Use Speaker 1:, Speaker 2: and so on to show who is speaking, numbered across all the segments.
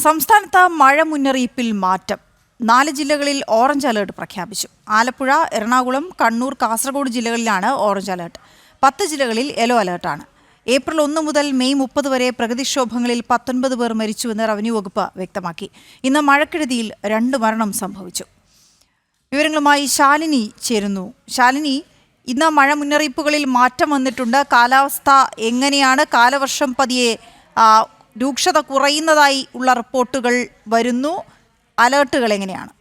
Speaker 1: സംസ്ഥാനത്ത് മഴ മുന്നറിയിപ്പിൽ മാറ്റം. 4 ജില്ലകളിൽ ഓറഞ്ച് അലേർട്ട് പ്രഖ്യാപിച്ചു. ആലപ്പുഴ, എറണാകുളം, കണ്ണൂർ, കാസർഗോഡ് ജില്ലകളിലാണ് ഓറഞ്ച് അലേർട്ട്. 10 ജില്ലകളിൽ യെല്ലോ അലേർട്ടാണ്. ഏപ്രിൽ 1 മുതൽ മെയ് 30 വരെ പ്രകൃതിക്ഷോഭങ്ങളിൽ 19 പേർ മരിച്ചുവെന്ന് റവന്യൂ വകുപ്പ് വ്യക്തമാക്കി. ഇന്ന് മഴക്കെടുതിയിൽ 2 മരണം സംഭവിച്ചു. വിവരങ്ങളുമായി ശാലിനി ചേരുന്നു. ശാലിനി, ഇന്ന് മഴ മുന്നറിയിപ്പുകളിൽ മാറ്റം വന്നിട്ടുണ്ട്. കാലാവസ്ഥ എങ്ങനെയാണ്? കാലവർഷം പതിയെ രൂക്ഷത കുറയുന്നതായി ഉള്ള റിപ്പോർട്ടുകൾ വരുന്നു. അലേർട്ടുകൾ എങ്ങനെയാണ്?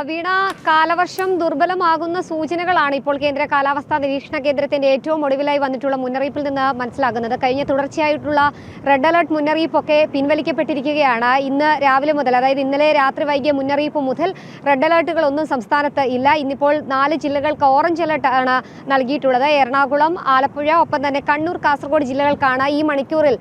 Speaker 2: വീണ, കാലവർഷം ദുർബലമാകുന്ന സൂചനകളാണ് ഇപ്പോൾ കേന്ദ്ര കാലാവസ്ഥാ നിരീക്ഷണ കേന്ദ്രത്തിന്റെ ഏറ്റവും ഒടുവിലായി വന്നിട്ടുള്ള മുന്നറിയിപ്പിൽ നിന്ന് മനസ്സിലാകുന്നത്. കഴിഞ്ഞ തുടർച്ചയായിട്ടുള്ള റെഡ് അലർട്ട് മുന്നറിയിപ്പൊക്കെ പിൻവലിക്കപ്പെട്ടിരിക്കുകയാണ്. ഇന്ന് രാവിലെ മുതൽ, അതായത് ഇന്നലെ രാത്രി വൈകിയ മുന്നറിയിപ്പ് മുതൽ റെഡ് അലർട്ടുകളൊന്നും സംസ്ഥാനത്ത് ഇല്ല. ഇന്നിപ്പോൾ 4 ജില്ലകൾക്ക് ഓറഞ്ച് അലർട്ട് ആണ് നൽകിയിട്ടുള്ളത്. എറണാകുളം, ആലപ്പുഴ, ഒപ്പം തന്നെ കണ്ണൂർ, കാസർഗോഡ് ജില്ലകൾക്കാണ് ഈ മണിക്കൂറിൽ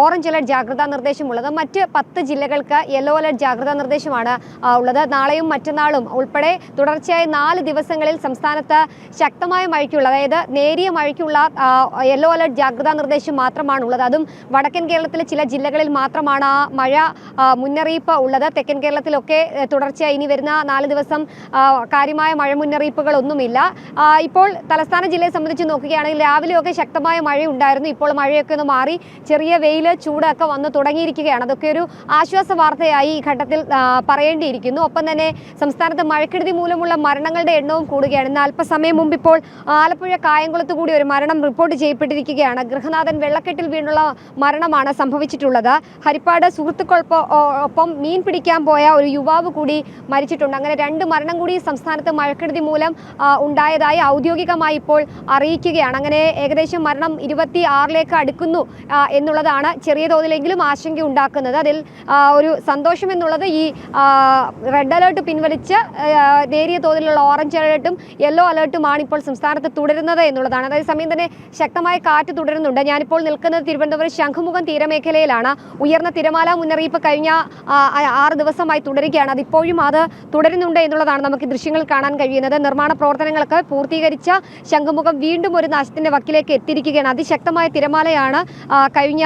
Speaker 2: ഓറഞ്ച് അലർട്ട് ജാഗ്രതാ നിർദ്ദേശമുള്ളത്. മറ്റ് 10 ജില്ലകൾക്ക് യെല്ലോ അലർട്ട് ജാഗ്രതാ നിർദ്ദേശമാണ് ഉള്ളത്. നാളെയും മറ്റന്നാളും ഉൾപ്പെടെ തുടർച്ചയായ 4 ദിവസങ്ങളിൽ സംസ്ഥാനത്ത് ശക്തമായ മഴയ്ക്കുള്ള, അതായത് നേരിയ മഴയ്ക്കുള്ള യെല്ലോ അലർട്ട് ജാഗ്രതാ നിർദ്ദേശം മാത്രമാണുള്ളത്. അതും വടക്കൻ കേരളത്തിലെ ചില ജില്ലകളിൽ മാത്രമാണ് ആ മഴ മുന്നറിയിപ്പ് ഉള്ളത്. തെക്കൻ കേരളത്തിലൊക്കെ തുടർച്ചയായി ഇനി വരുന്ന 4 ദിവസം കാര്യമായ മഴ മുന്നറിയിപ്പുകളൊന്നുമില്ല. ഇപ്പോൾ തലസ്ഥാന ജില്ലയെ സംബന്ധിച്ച് നോക്കുകയാണെങ്കിൽ രാവിലെയൊക്കെ ശക്തമായ മഴയുണ്ടായിരുന്നു. ഇപ്പോൾ മഴയൊക്കെ ഒന്ന് മാറി ചെറിയ വെയിൽ, ചൂടൊക്കെ വന്ന് തുടങ്ങിയിരിക്കുകയാണ്. അതൊക്കെ ഒരു ആശ്വാസ വാർത്തയായി ഈ ഘട്ടത്തിൽ പറയേണ്ടിയിരിക്കുന്നു. ഒപ്പം തന്നെ സംസ്ഥാനത്ത് മഴക്കെടുതി മൂലമുള്ള മരണങ്ങളുടെ എണ്ണവും കൂടുകയാണ്. ഇന്ന് അല്പസമയം മുമ്പ് ഇപ്പോൾ ആലപ്പുഴ കായംകുളത്ത് കൂടി ഒരു മരണം റിപ്പോർട്ട് ചെയ്യപ്പെട്ടിരിക്കുകയാണ്. ഗൃഹനാഥൻ വെള്ളക്കെട്ടിൽ വീണുള്ള മരണമാണ് സംഭവിച്ചിട്ടുള്ളത്. ഹരിപ്പാട് സുഹൃത്തുക്കൾക്കൊപ്പം മീൻ പിടിക്കാൻ പോയ ഒരു യുവാവ് കൂടി മരിച്ചിട്ടുണ്ട്. അങ്ങനെ 2 മരണം കൂടി സംസ്ഥാനത്ത് മഴക്കെടുതി മൂലം ഉണ്ടായതായി ഔദ്യോഗികമായി ഇപ്പോൾ അറിയിക്കുകയാണ്. അങ്ങനെ ഏകദേശം മരണം 26ലേക്ക് അടുക്കുന്നു എന്നുള്ളതാണ് ചെറിയ തോതിലെങ്കിലും ആശങ്ക ഉണ്ടാക്കുന്നത്. അതിൽ ഒരു സന്തോഷം എന്നുള്ളത് ഈ റെഡ് അലേർട്ട് പിൻവലിച്ച് നേരിയ തോതിലുള്ള ഓറഞ്ച് അലേർട്ടും യെല്ലോ അലേർട്ടുമാണ് ഇപ്പോൾ സംസ്ഥാനത്ത് തുടരുന്നത് എന്നുള്ളതാണ്. അതേസമയം തന്നെ ശക്തമായ കാറ്റ് തുടരുന്നുണ്ട്. ഞാനിപ്പോൾ നിൽക്കുന്നത് തിരുവനന്തപുരം ശംഖുമുഖം തീരമേഖലയിലാണ്. ഉയർന്ന തിരമാല മുന്നറിയിപ്പ് കഴിഞ്ഞ 6 ദിവസമായി തുടരുകയാണ്. അതിപ്പോഴും അത് തുടരുന്നുണ്ട് എന്നുള്ളതാണ് നമുക്ക് ദൃശ്യങ്ങൾ കാണാൻ കഴിയുന്നത്. നിർമ്മാണ പ്രവർത്തനങ്ങളൊക്കെ പൂർത്തീകരിച്ച ശംഖുമുഖം വീണ്ടും ഒരു നാശത്തിന്റെ വക്കിലേക്ക് എത്തിയിരിക്കുകയാണ്. അതിശക്തമായ തിരമാലയാണ് കഴിഞ്ഞ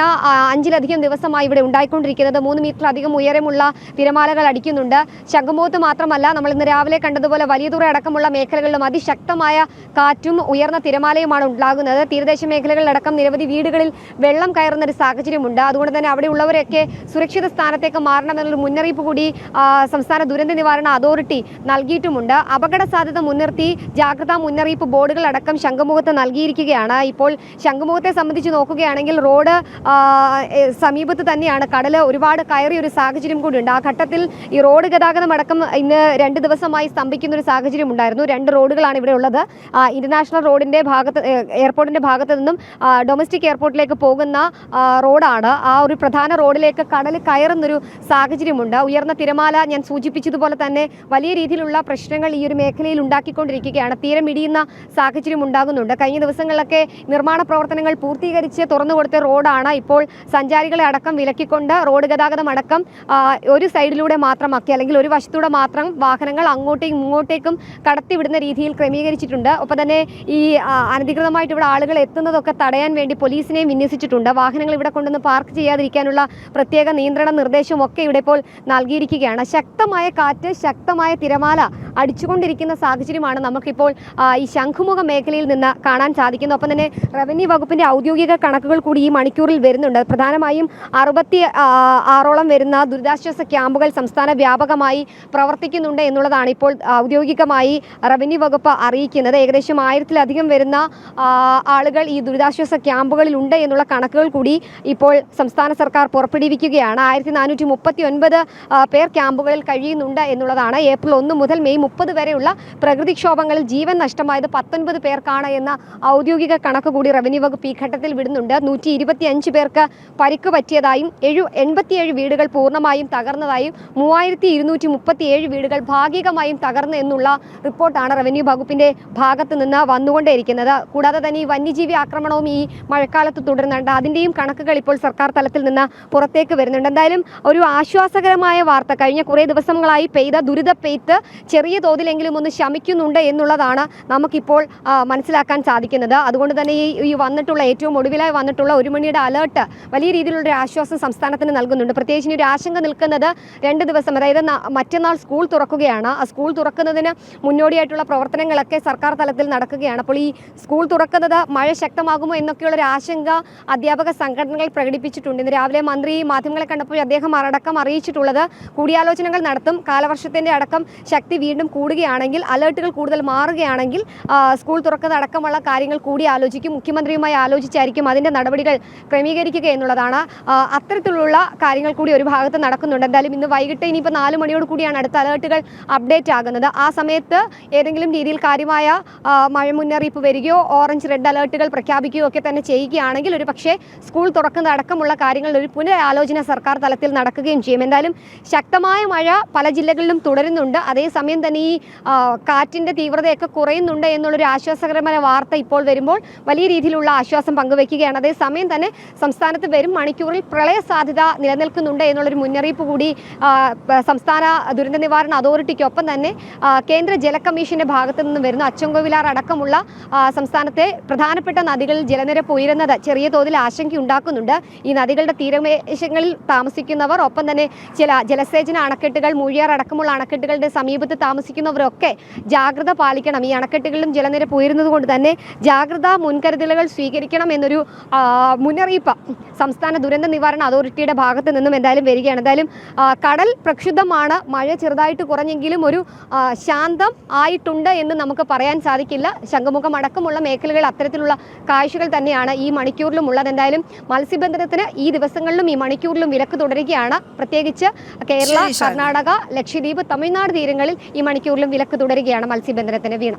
Speaker 2: 5ലധികം ദിവസമായി ഇവിടെ ഉണ്ടായിക്കൊണ്ടിരിക്കുന്നത്. 3 മീറ്ററിലധികം ഉയരമുള്ള തിരമാലകൾ അടിക്കുന്നുണ്ട്. ശംഖുമുഖത്ത് മാത്രമല്ല, നമ്മൾ ഇന്ന് രാവിലെ കണ്ടതുപോലെ വലിയതുറ അടക്കമുള്ള മേഖലകളിലും അതിശക്തമായ കാറ്റും ഉയർന്ന തിരമാലയുമാണ് ഉണ്ടാകുന്നത്. തീരദേശ മേഖലകളിലടക്കം നിരവധി വീടുകളിൽ വെള്ളം കയറുന്ന ഒരു സാഹചര്യമുണ്ട്. അതുകൊണ്ട് തന്നെ അവിടെ ഉള്ളവരൊക്കെ സുരക്ഷിത സ്ഥാനത്തേക്ക് മാറണമെന്നൊരു മുന്നറിയിപ്പ് കൂടി സംസ്ഥാന ദുരന്ത നിവാരണ അതോറിറ്റി നൽകിയിട്ടുമുണ്ട്. അപകട സാധ്യത മുൻനിർത്തി ജാഗ്രതാ മുന്നറിയിപ്പ് ബോർഡുകൾ അടക്കം ശംഖുമുഖത്ത് നൽകിയിരിക്കുകയാണ്. ഇപ്പോൾ ശംഖുമുഖത്തെ സംബന്ധിച്ച് നോക്കുകയാണെങ്കിൽ റോഡ് സമീപത്ത് തന്നെയാണ്. കടൽ ഒരുപാട് കയറിയ ഒരു സാഹചര്യം കൂടിയുണ്ട്. ആ ഘട്ടത്തിൽ ഈ റോഡ് ഗതാഗതം അടക്കം ഇന്ന് 2 ദിവസമായി സ്തംഭിക്കുന്ന ഒരു സാഹചര്യം ഉണ്ടായിരുന്നു. 2 റോഡുകളാണ് ഇവിടെ ഉള്ളത്. ഇന്റർനാഷണൽ റോഡിന്റെ ഭാഗത്ത്, എയർപോർട്ടിന്റെ ഭാഗത്ത് നിന്നും ഡൊമസ്റ്റിക് എയർപോർട്ടിലേക്ക് പോകുന്ന റോഡാണ്. ആ ഒരു പ്രധാന റോഡിലേക്ക് കടൽ കയറുന്നൊരു സാഹചര്യമുണ്ട്. ഉയർന്ന തിരമാല ഞാൻ സൂചിപ്പിച്ചതുപോലെ തന്നെ വലിയ രീതിയിലുള്ള പ്രശ്നങ്ങൾ ഈ ഒരു മേഖലയിൽ ഉണ്ടാക്കിക്കൊണ്ടിരിക്കുകയാണ്. തീരം ഇടിയുന്ന സാഹചര്യം ഉണ്ടാകുന്നുണ്ട്. കഴിഞ്ഞ ദിവസങ്ങളിലൊക്കെ നിർമ്മാണ പ്രവർത്തനങ്ങൾ പൂർത്തീകരിച്ച് തുറന്നുകൊടുത്ത റോഡാണ് ഇപ്പോൾ സഞ്ചാരികളെ അടക്കം വിലക്കിക്കൊണ്ട് റോഡ് ഗതാഗതം അടക്കം ഒരു സൈഡിലൂടെ മാത്രമാക്കി, അല്ലെങ്കിൽ ഒരു വശത്തൂടെ മാത്രം വാഹനങ്ങൾ അങ്ങോട്ടേക്കും ഇങ്ങോട്ടേക്കും കടത്തിവിടുന്ന രീതിയിൽ ക്രമീകരിച്ചിട്ടുണ്ട്. ഒപ്പം തന്നെ ഈ അനധികൃതമായിട്ട് ഇവിടെ ആളുകൾ എത്തുന്നതൊക്കെ തടയാൻ വേണ്ടി പോലീസിനെയും വിന്യസിച്ചിട്ടുണ്ട്. വാഹനങ്ങൾ ഇവിടെ കൊണ്ടുവന്ന് പാർക്ക് ചെയ്യാതിരിക്കാനുള്ള പ്രത്യേക നിയന്ത്രണ നിർദ്ദേശവും ഒക്കെ ഇവിടെ ഇപ്പോൾ നൽകിയിരിക്കുകയാണ്. ശക്തമായ കാറ്റ്, ശക്തമായ തിരമാല അടിച്ചുകൊണ്ടിരിക്കുന്ന സാഹചര്യമാണ് നമുക്കിപ്പോൾ ഈ ശംഖുമുഖ മേഖലയിൽ നിന്ന് കാണാൻ സാധിക്കുന്നത്. ഒപ്പം തന്നെ റവന്യൂ വകുപ്പിന്റെ ഔദ്യോഗിക കണക്കുകൾ കൂടി ഈ മണിക്കൂറിൽ വരുന്നുണ്ട്. പ്രധാനമായും 66ഓളം വരുന്ന ദുരിതാശ്വാസ ക്യാമ്പുകൾ സംസ്ഥാന വ്യാപകമായി പ്രവർത്തിക്കുന്നുണ്ട് എന്നുള്ളതാണ് ഇപ്പോൾ ഔദ്യോഗികമായി റവന്യൂ വകുപ്പ് അറിയിക്കുന്നത്. ഏകദേശം 1000-ലധികം വരുന്ന ആളുകൾ ഈ ദുരിതാശ്വാസ ക്യാമ്പുകളിൽ ഉണ്ട് എന്നുള്ള കണക്കുകൾ കൂടി ഇപ്പോൾ സംസ്ഥാന സർക്കാർ പുറപ്പെടുവിക്കുകയാണ്. 1439 പേർ ക്യാമ്പുകളിൽ കഴിയുന്നുണ്ട് എന്നുള്ളതാണ്. ഏപ്രിൽ 1 മുതൽ മെയ് 30 വരെയുള്ള പ്രകൃതിക്ഷോഭങ്ങളിൽ ജീവൻ നഷ്ടമായത് 19 പേർക്കാണ് എന്ന ഔദ്യോഗിക കണക്ക് കൂടി റവന്യൂ വകുപ്പ് ഈ ഘട്ടത്തിൽ വിടുന്നുണ്ട്. 125 പേർക്ക് പരിക്ക് പറ്റിയതായും 87 വീടുകൾ പൂർണ്ണമായും തകർന്നതായും 3237 വീടുകൾ ഭാഗികമായും തകർന്നു എന്നുള്ള റിപ്പോർട്ടാണ് റവന്യൂ വകുപ്പിന്റെ ഭാഗത്ത് നിന്ന് വന്നുകൊണ്ടേയിരിക്കുന്നത്. കൂടാതെ തന്നെ ഈ വന്യജീവി ആക്രമണവും ഈ മഴക്കാലത്ത് തുടരുന്നുണ്ട്. അതിന്റെയും കണക്കുകൾ ഇപ്പോൾ സർക്കാർ തലത്തിൽ നിന്ന് പുറത്തേക്ക് വരുന്നുണ്ട്. എന്തായാലും ഒരു ആശ്വാസകരമായ വാർത്ത, കഴിഞ്ഞ കുറേ ദിവസങ്ങളായി പെയ്ത ദുരിതപ്പെയ്ത്ത് ചെറിയ തോതിലെങ്കിലും ഒന്ന് ശമിക്കുന്നുണ്ട് എന്നുള്ളതാണ് നമുക്കിപ്പോൾ മനസ്സിലാക്കാൻ സാധിക്കുന്നത്. അതുകൊണ്ട് തന്നെ ഈ വന്നിട്ടുള്ള ഏറ്റവും ഒടുവിലായി വന്നിട്ടുള്ള 1 മണിയുടെ അലേർട്ട് വലിയ രീതിയിലുള്ള ഒരു ആശ്വാസം സംസ്ഥാനത്തിന് നൽകുന്നുണ്ട്. പ്രത്യേകിച്ച് ഒരു ആശങ്ക നിൽക്കുന്നത് 2 ദിവസം, അതായത് മറ്റന്നാൾ സ്കൂൾ തുറക്കുകയാണ്. ആ സ്കൂൾ തുറക്കുന്നതിന് മുന്നോടിയായിട്ടുള്ള പ്രവർത്തനങ്ങളൊക്കെ സർക്കാർ തലത്തിൽ നടക്കുകയാണ്. അപ്പോൾ ഈ സ്കൂൾ തുറക്കുന്നത് മഴ ശക്തമാകുമോ എന്നൊക്കെയുള്ളൊരു ആശങ്ക അധ്യാപക സംഘടനകൾ പ്രകടിപ്പിച്ചിട്ടുണ്ട്. ഇന്ന് രാവിലെ മന്ത്രി മാധ്യമങ്ങളെ കണ്ടപ്പോൾ അദ്ദേഹം അടക്കം അറിയിച്ചിട്ടുള്ളത് കൂടിയാലോചനകൾ നടത്തും. കാലവർഷത്തിന്റെ അടക്കം ശക്തി വീണ്ടും കൂടുകയാണെങ്കിൽ, അലേർട്ടുകൾ കൂടുതൽ മാറുകയാണെങ്കിൽ സ്കൂൾ തുറക്കുന്നത് അടക്കമുള്ള കാര്യങ്ങൾ കൂടി ആലോചിക്കും. മുഖ്യമന്ത്രിയുമായി ആലോചിച്ചായിരിക്കും അതിന്റെ നടപടികൾ ക്രമീകരിക്കുക എന്നുള്ളതാണ്. അത്തരത്തിലുള്ള കാര്യങ്ങൾ കൂടി ഒരു ഭാഗത്ത് നടക്കുന്നുണ്ട്. എന്തായാലും ഇന്ന് വൈകിട്ട് ഇനിയിപ്പോൾ 4 മണിയോട് കൂടിയാണ് അടുത്ത അലേർട്ടുകൾ അപ്ഡേറ്റ് ആകുന്നത്. ആ സമയത്ത് ഏതെങ്കിലും രീതിയിൽ കാര്യമായ മഴ മുന്നറിയിപ്പ് വരികയോ ഓറഞ്ച് റെഡ് അലേർട്ടുകൾ പ്രഖ്യാപിക്കുകയോ ഒക്കെ തന്നെ ചെയ്യുകയാണെങ്കിൽ ഒരു പക്ഷേ സ്കൂൾ തുറക്കുന്ന അടക്കമുള്ള കാര്യങ്ങളിൽ ഒരു പുനരാലോചന സർക്കാർ തലത്തിൽ നടക്കുകയും ചെയ്യും. എന്തായാലും ശക്തമായ മഴ പല ജില്ലകളിലും തുടരുന്നുണ്ട്. അതേസമയം തന്നെ ഈ കാറ്റിന്റെ തീവ്രതയൊക്കെ കുറയുന്നുണ്ട് എന്നുള്ളൊരു ആശ്വാസകരമായ വാർത്ത ഇപ്പോൾ വരുമ്പോൾ വലിയ രീതിയിലുള്ള ആശ്വാസം പങ്കുവയ്ക്കുകയാണ്. അതേസമയം തന്നെ സംസ്ഥാനത്ത് വരും മണിക്കൂറിൽ പ്രളയ സാധ്യത നിലനിൽക്കുന്നുണ്ട് എന്നുള്ളൊരു മുന്നറിയിപ്പ് കൂടി സംസ്ഥാന ദുരന്ത നിവാരണ അതോറിറ്റിക്കൊപ്പം തന്നെ കേന്ദ്ര ജല കമ്മീഷന്റെ ഭാഗത്തു നിന്ന് വരുന്ന അച്ചൻകോവിലാർ അടക്കമുള്ള സംസ്ഥാനത്തെ പ്രധാനപ്പെട്ട നദികളിൽ ജലനിരപ്പ് ഉയരുന്നത് ചെറിയ തോതിൽ ആശങ്കയുണ്ടാക്കുന്നുണ്ട്. ഈ നദികളുടെ തീരദേശങ്ങളിൽ താമസിക്കുന്നവർ, ഒപ്പം തന്നെ ചില ജലസേചന അണക്കെട്ടുകൾ, മൂഴിയാർ അടക്കമുള്ള അണക്കെട്ടുകളുടെ സമീപത്ത് താമസിക്കുന്നവരൊക്കെ ജാഗ്രത പാലിക്കണം. ഈ അണക്കെട്ടുകളിലും ജലനിരപ്പ് ഉയരുന്നത് കൊണ്ട് തന്നെ ജാഗ്രതാ മുൻകരുതലുകൾ സ്വീകരിക്കണം എന്നൊരു മുന്നറിയിപ്പ് സംസ്ഥാന ദുരന്ത നിവാരണ അതോറിറ്റിയുടെ ഭാഗത്ത് നിന്നും എന്തായാലും വരികയാണ്. എന്തായാലും കടൽ പ്രക്ഷുബ്ധമാണ്. മഴ ചെറുതായിട്ട് കുറഞ്ഞെങ്കിലും ഒരു ശാന്തം ആയിട്ടുണ്ട് എന്ന് നമുക്ക് പറയാൻ സാധിക്കില്ല. ശംഖുമുഖം അടക്കമുള്ള മേഖലകൾ അത്തരത്തിലുള്ള കാഴ്ചകൾ തന്നെയാണ് ഈ മണിക്കൂറിലും ഉള്ളത്. എന്തായാലും മത്സ്യബന്ധനത്തിന് ഈ ദിവസങ്ങളിലും ഈ മണിക്കൂറിലും വിലക്ക് തുടരുകയാണ്. പ്രത്യേകിച്ച് കേരള, കർണാടക, ലക്ഷദ്വീപ്, തമിഴ്നാട് തീരങ്ങളിൽ ഈ മണിക്കൂറിലും വിലക്ക് തുടരുകയാണ് മത്സ്യബന്ധനത്തിന്. വീണ.